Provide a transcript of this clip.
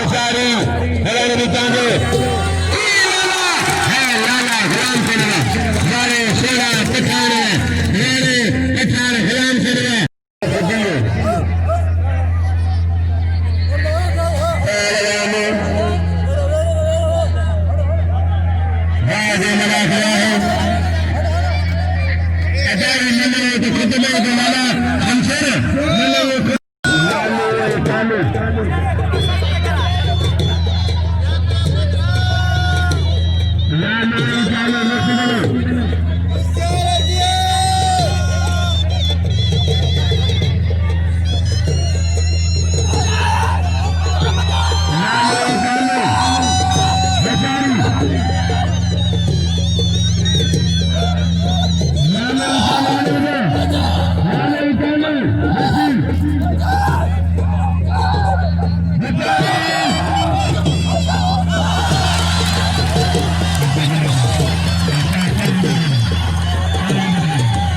Ashari, Hello Ritange. Hey Lala, Ram Sinha. Hare Shira, Pathan, Ram Sinha. Malakhra